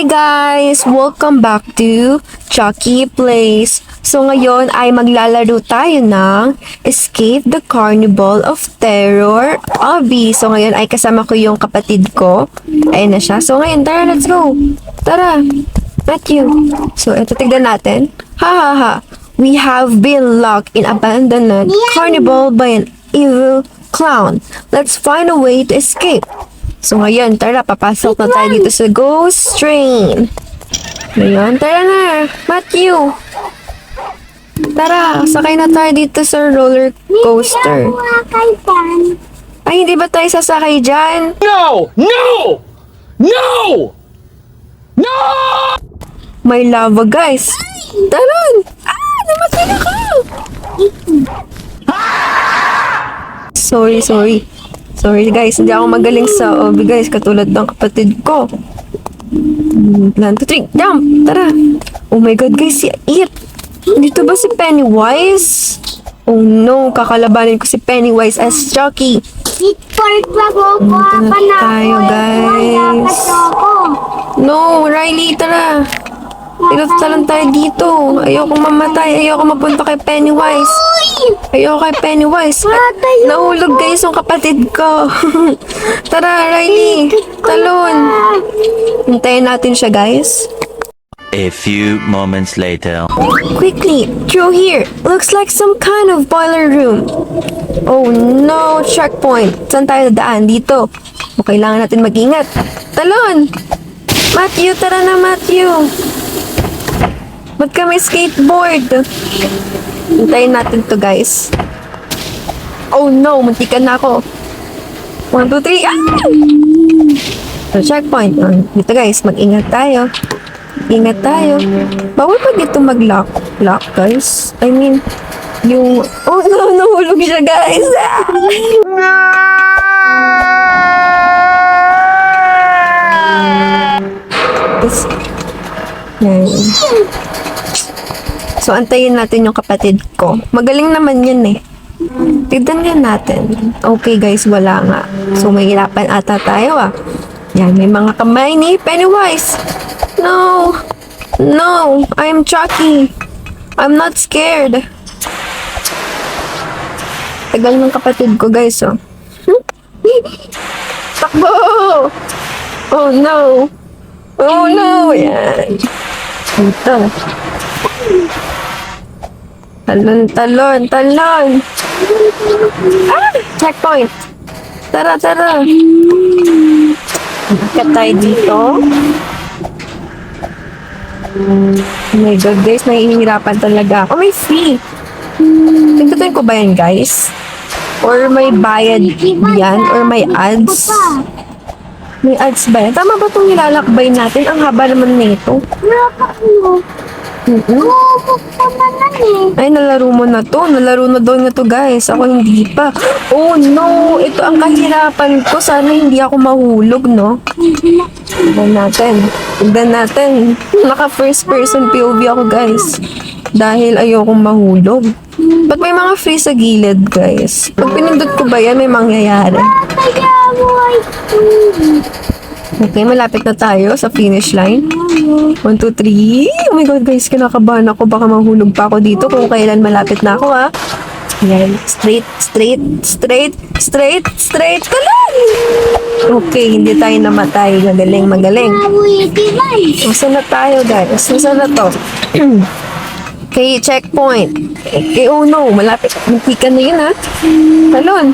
Hi guys! Welcome back to Chucky Plays. So ngayon ay maglalaro tayo ng Escape the Carnival of Terror Obby. So ngayon ay kasama ko yung kapatid ko. Ayun na siya. So ngayon, tara, let's go! Tara! Matthew! So ito, tignan natin. Ha ha ha! We have been locked in abandoned carnival by an evil clown. Let's find a way to escape. So ngayon, tara, papasok na tayo dito sa ghost train. Ngayon, tara na, Matthew. Tara, sakay na tayo dito sa roller coaster. Ay, hindi ba tayo sasakay dyan? No! No! No! No! May lava, guys. Talon! Namatay na ka! Sorry. Sorry guys, hindi ako magaling sa obby guys, katulad ng kapatid ko. 1, 2, 3, jump! Tara! Oh my god guys, si It! Dito ba si Pennywise? Oh no, kakalabanin ko si Pennywise as Chucky. Dito na tayo guys. No, Riley, tara! Dito lang tayo dito. Ayoko mamatay, ayoko mapunta kay Pennywise. Ayoko kay Pennywise. Nahulog guys yung kapatid ko. Tara, Riley. Talon. Hintayin natin siya, guys. A few moments later. Quickly, through here. Looks like some kind of boiler room. Oh no, checkpoint. Saan tayo dadaan? Dito. O, kailangan natin mag-ingat. Talon. Matthew, tara na, Matthew. Ba't kami skateboard? Hintayin natin to, guys. Oh no, muntikan na ako. 1, 2, 3. Ah! So, checkpoint. Dito, guys, mag-ingat tayo. Ingat tayo. Bawal pa dito mag-lock, guys. I mean, yung... Oh no, nahulog siya, guys. Yan. So, antayin natin yung kapatid ko. Magaling naman yan eh. Tignan nga natin. Okay guys, wala nga. So, mahirapan ata tayo ah. Yan, may mga kamay ni Pennywise. No! No! I'm Chucky. I'm not scared. Tagal ng kapatid ko guys oh. Takbo! Oh no! Oh no! Yan. Ito. Talon! Ah! Checkpoint! Tara! Bakit tayo dito? Oh my god guys, nahihirapan talaga. Oh, may free! Tingnan ko ba yan guys? Or may bayad yan? Or may ads? May ads ba yan? Tama ba itong nilalakbay natin? Ang haba naman nito. Ay, nalaro mo na to. Nalaro na daw na to, guys. Ako hindi pa. Oh, no. Ito ang kahirapan ko. Sana hindi ako mahulog, no? Tignan natin. Naka first person POV ako, guys. Dahil ayokong mahulog. Ba't may mga free sa gilid, guys? Pag pinindot ko ba yan, may mangyayari. Okay, malapit na tayo sa finish line. 1, 2, 3. Oh my god, guys, kinakabahan ako. Baka mahulog pa ako dito kung kailan malapit na ako, ha? Ayan, straight. Talon! Okay, hindi tayo namatay. Magaling. Nasaan na tayo, guys? Nasaan na to? Okay, checkpoint. Okay, oh no, malapit. Muntikan na yun, ha? Talon.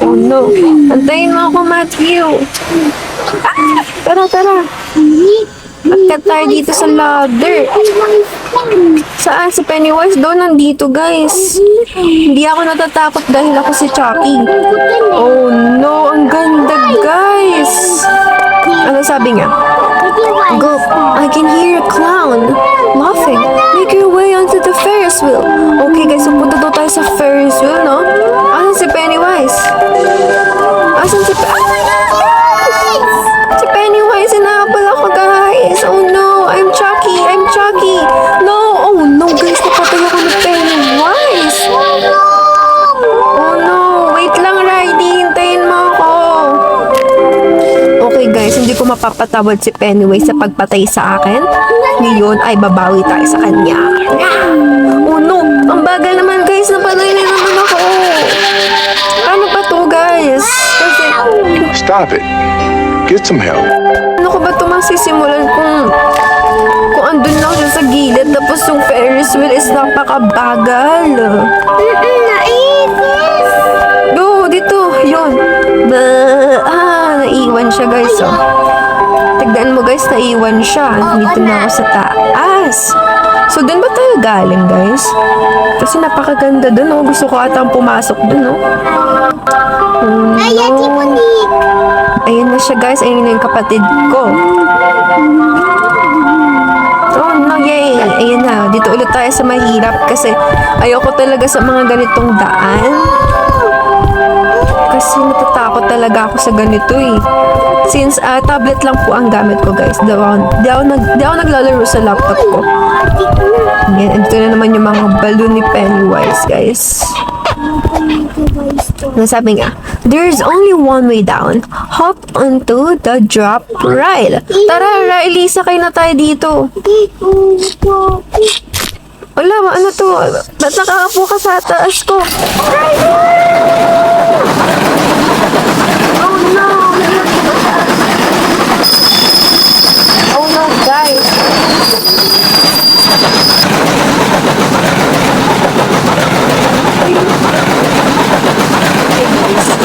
Oh no. Antayin mo ako, Matthew. Ah! Tara. Akit tayo dito sa ladder. Saan? Si Pennywise doon, nandito guys. Hindi ako natatakot dahil ako si Chucky. Oh no, ang ganda guys. Ano sabi niya? Go, I can hear a clown laughing. Make your way onto the Ferris wheel. Okay guys, so punta daw tayo sa Ferris wheel, no? Asan si Pennywise? Asan si Oh my god, guys! Si Pennywise, inaabal ako, guys. Oh no, I'm Chucky. No, oh no, guys, napatay ako ni Pennywise. Oh no, wait lang, Riley. Hintayin mo ako. Okay, guys, hindi ko mapapatawad si Pennywise sa pagpatay sa akin. Ngayon ay babawi tayo sa kanya. Oh no! Ang bagal naman guys, napatay na naman ako. Ano ba to guys? Kasi, Stop it. Get some help. ano ko ba ito masisimulan kung andun lang siya sa gilid tapos yung Ferris wheel is napakabagal. Naipis! Go, dito, yun. Naiwan siya guys, oh. Tignan mo guys, naiwan siya. Dito na ako sa taas. So, dun ba tayo galing guys? Kasi napakaganda dun, oh. Gusto ko atang pumasok dun, oh. Ayan si Monique! Ayan na siya guys, ayun na yung kapatid ko. Oh no, yay! Ayan na, dito ulit tayo sa mahirap kasi ayoko talaga sa mga ganitong daan. Kasi natatakot talaga ako sa ganito eh. Since tablet lang po ang gamit ko guys. Di ako naglalaro sa laptop ko. Ayan, ito na naman yung mga balloon ni Pennywise guys. Nasabi nga, there's only one way down. Hop onto the drop rail. Tara, Riley, sakay na tayo dito. Wala, ano to? Ba't nakakapo ka sa taas ko? Oh no! Oh no, guys!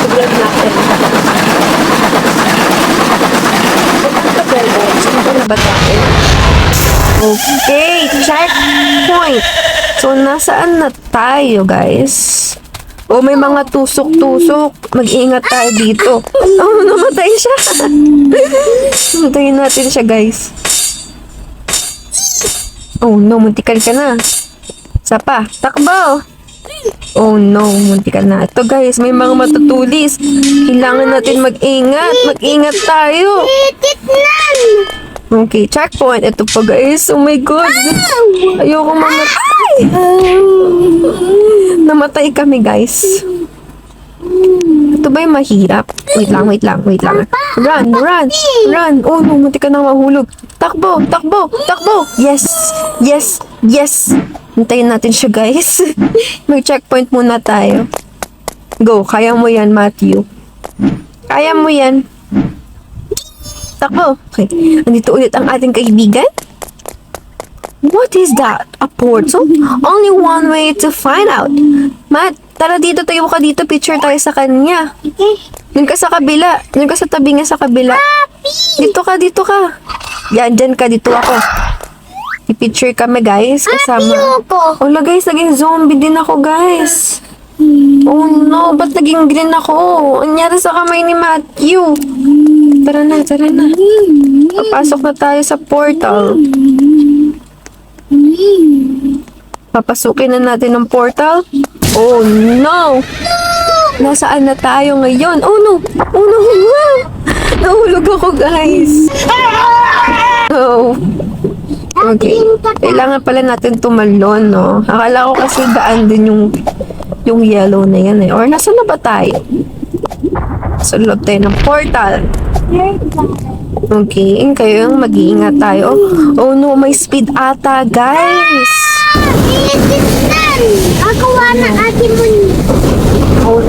Tignan natin. Tagal guys, saan na ba tayo? Okay, checkpoint. So, nasaan na tayo, guys? Oh, may mga tusok-tusok. Mag-iingat tayo dito. Oh, namatay siya. Namatay natin siya, guys. Oh, no, muntikan ka na. Isa pa, takbo. Oh, no, muntikan na. Ito, guys, may mga matutulis. Kailangan natin mag-ingat. Mag-ingat tayo. Titnan! Okay, checkpoint. Ito pa guys. Oh my God. Ayoko mamatay. Namatay kami guys. Ito ba yung mahirap? Wait lang. Run. Oh no, munti ka na mahulog. Takbo. Yes. Hintayin natin siya guys. Mag-checkpoint muna tayo. Go, kaya mo yan Matthew. Kaya mo yan. Takbo. Okay. Andito ulit ang ating kaibigan. What is that? A portal? Only one way to find out. Matt, tara dito. Tayo ka dito. Picture tayo sa kanya. Doon ka sa kabila. Doon ka sa tabi niya sa kabila. Dito ka. Yan, dyan ka. Dito ako. I-picture kami, guys. Kasama. Oh, guys. Naging zombie din ako, guys. Oh, no. Ba't naging green ako? Anyari sa kamay ni Matthew. Tara na. Papasok na tayo sa portal. Papasukin na natin ang portal. Oh no! Nasaan na tayo ngayon? Oh no! Wow! Nahulog ako guys. Oh. Okay. Kailangan pala natin tumalon, no? Akala ko kasi daan din yung yellow na yan eh. Or nasaan na ba tayo? Sa loob tayo ng portal. Okay, kayo yung mag-iingat tayo. Oh no, may speed ata, guys. Titnan! Ako na ate Monique. Oh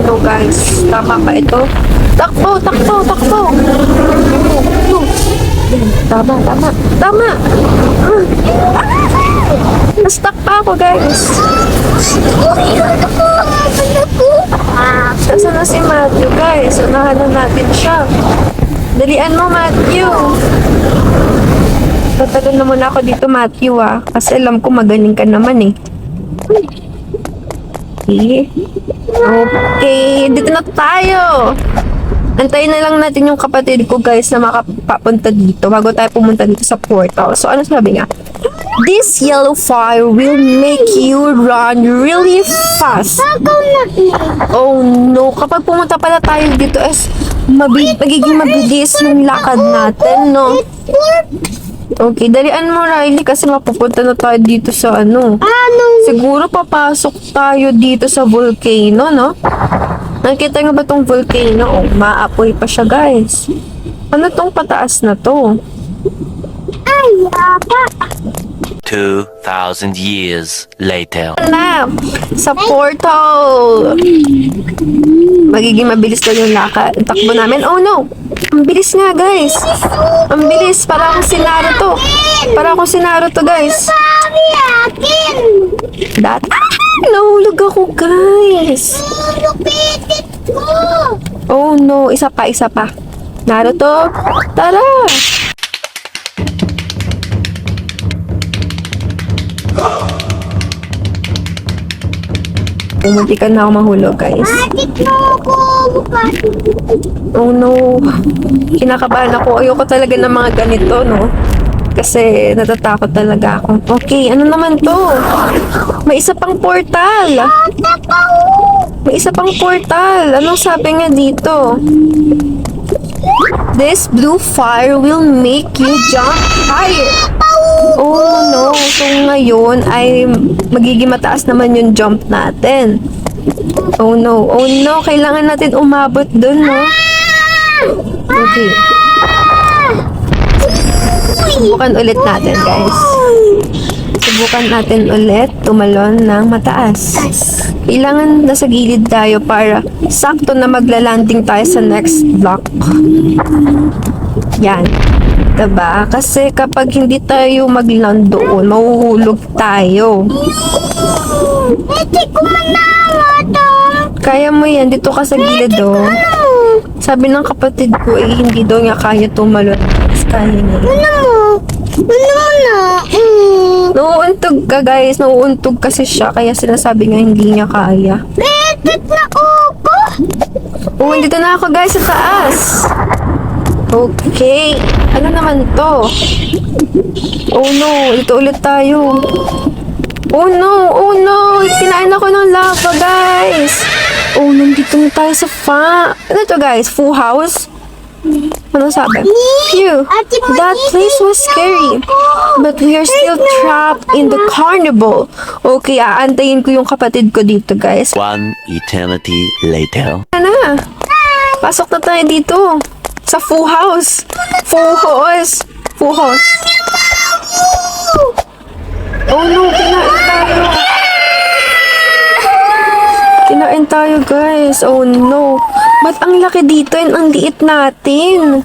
no, guys. Tama ba ito? Takbo. Tama. Na-stuck pa ako, guys. Nasaan na si Matthew, guys? Unahan na natin siya. Dalian mo, Matthew. Tatagal na muna ako dito, Matthew, ah. Kasi alam ko magaling ka naman, eh. Okay, dito na tayo. Antayin na lang natin yung kapatid ko, guys, na makapapunta dito bago tayo pumunta dito sa portal. So, ano sabi nga? This yellow fire will make you run really fast. Oh no, kapag pumunta pala tayo dito magiging mabilis yung lakad natin, no? Okay, dalian mo, Riley, kasi mapupunta na tayo dito sa siguro papasok tayo dito sa volcano, no? Nakita nga ba tong volcano? Oh, maapoy pa siya, guys. Ano tong pataas na to? Ay, yaba. 2,000 years later. Na! Sa portal! Magiging mabilis daw yung takbo namin. Oh no! Ang bilis nga, guys! Ang bilis! Para akong si Naruto! Para akong si Naruto, guys! Sabi akin. Nahulog ako, guys! Lupitit ko. Oh no! Isa pa, isa pa. Naruto! Tara! Pumunti ka na ako mahulog, guys. Atik mo ako. Oh no. Kinakabahan ako. Ayoko talaga ng mga ganito, no? Kasi natatakot talaga ako. Okay, ano naman to? May isa pang portal. May isa pang portal. Anong sabi nga dito? This blue fire will make you jump higher. Oh no. So ngayon ay magiging mataas naman yung jump natin. Oh no. Oh no. Kailangan natin umabot dun, no? Okay. Subukan ulit natin, guys. Subukan natin ulit tumalon ng mataas. Kailangan nasa gilid tayo para sakto na maglalanding tayo sa next block. Yan. Diba? Kasi kapag hindi tayo magland doon, mahuhulog tayo. Hindi ko manawa to. Kaya mo yan. Dito ka sa gilid, oh. Sabi ng kapatid ko, eh, hindi daw niya kaya tumalon. Kaya niya. Ano mo? Ano mo na? Nauuntog ka, guys. Nauuntog kasi siya. Kaya sinasabi nga hindi niya kaya. Betet na ako. Oh, dito na ako, guys, sa taas. Okay. Ano naman to? Oh no, dito ulit tayo. Oh no, oh no. Kinain ako ng lava, guys. Oh, nandito na tayo sa ano to, guys? Full house? Ano sabi? Phew, that place was scary. But we are still trapped in the carnival. Okay, aantayin ko yung kapatid ko dito, guys. One eternity later. Ano na? Pasok na tayo dito. Sa full house. Full house. Full house. Oh no, kinain tayo. Kinain tayo, guys. Oh no. Ba't ang laki dito and ang liit natin?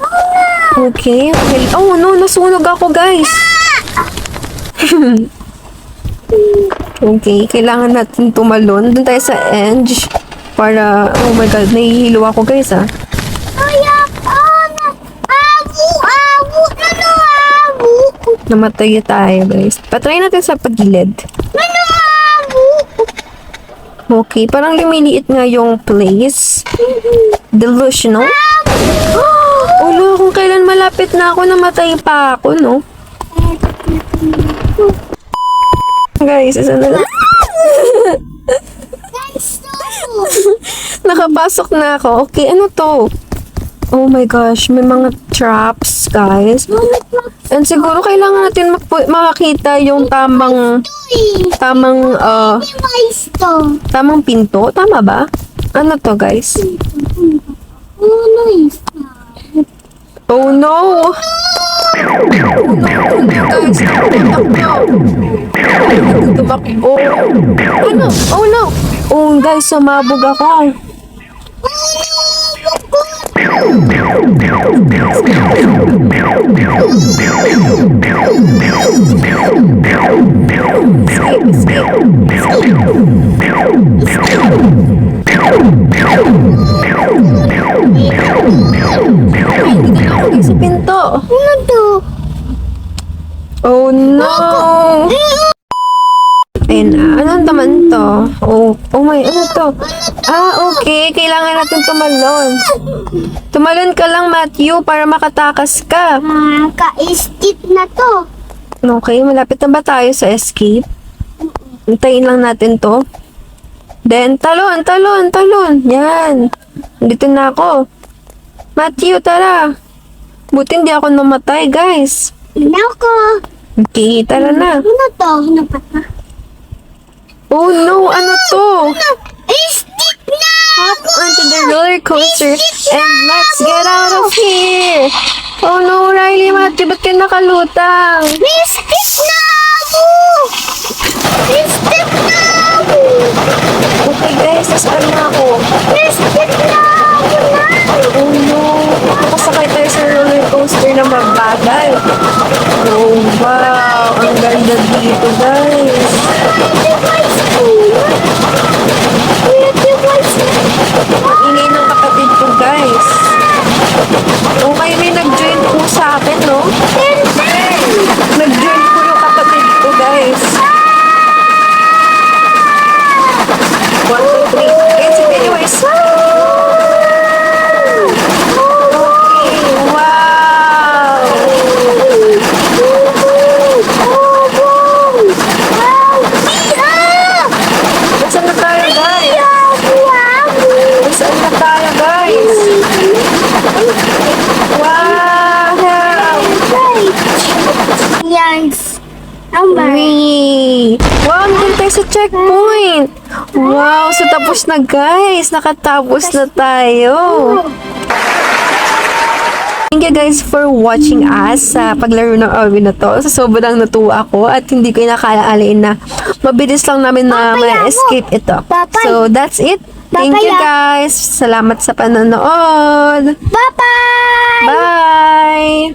Okay. Oh no, nasunog ako, guys. Okay, kailangan natin tumalon. Doon tayo sa edge. Para, oh my god, nahihilo ako, guys, ah. Namatay tayo, guys. Patry natin sa pagilid. Okay, parang lumiliit nga yung place. Delusional. Ulo, kung kailan malapit na ako, namatay pa ako, no? Guys, isa na lang. Nakapasok na ako. Okay, ano to? Oh my gosh, may mga traps, guys. And siguro kailangan natin makakita yung tamang Device to. tamang pinto. Tama ba? Ano to, guys? Ano is Oh no! Guys, tumakbo. Ano? Oh no! Oh guys, sumabog ako. Sa pinto. Ano to? Oh no! Ayun na. Ano naman to? Oh my, ano to? Okay. Kailangan natin tumalon. Tumalon ka lang, Matthew, para makatakas ka. Ka-escape na to. Okay, malapit na ba tayo sa escape? Hintayin lang natin to. Then, talon. Yan. Dito na ako. Matthew, tara. Buti hindi ako namatay, guys. Ano ko? Okay, tara na. Ano to? Ano pa? Oh no, ano to? Escape na! hop onto the roller coaster and let's get out of here. Oh no, Riley, Mati, ba't ka nakalutang? May step na ako! May step na ako! Okay guys, nasaan na ako? May step na ako na! Oh no, nakasakay tayo sa roller coaster na mabagal. Oh wow, ang ganda dito guys. Device ko! Kuya, device na! Ang ingay ng kapatid ko guys. Okay, may nag-join po sa akin, no? Nag-join po yung kapatid ko guys. 1, 2, 3. Ayan si Pennywise. Okay, wow! Nasaan na tayo guys? Nasaan na tayo guys? Wow! Yes. Number. Wee! Wow, nandun tayo sa checkpoint! Wow, so tapos na guys! Nakatapos na tayo! Thank you guys for watching us sa paglaro ng Owie na to. So, sobrang natuwa ako at hindi ko inakalain na mabilis lang namin na ma-escape ito. Papay. So, that's it. Thank you guys. Salamat sa panonood. Bye-bye! Bye!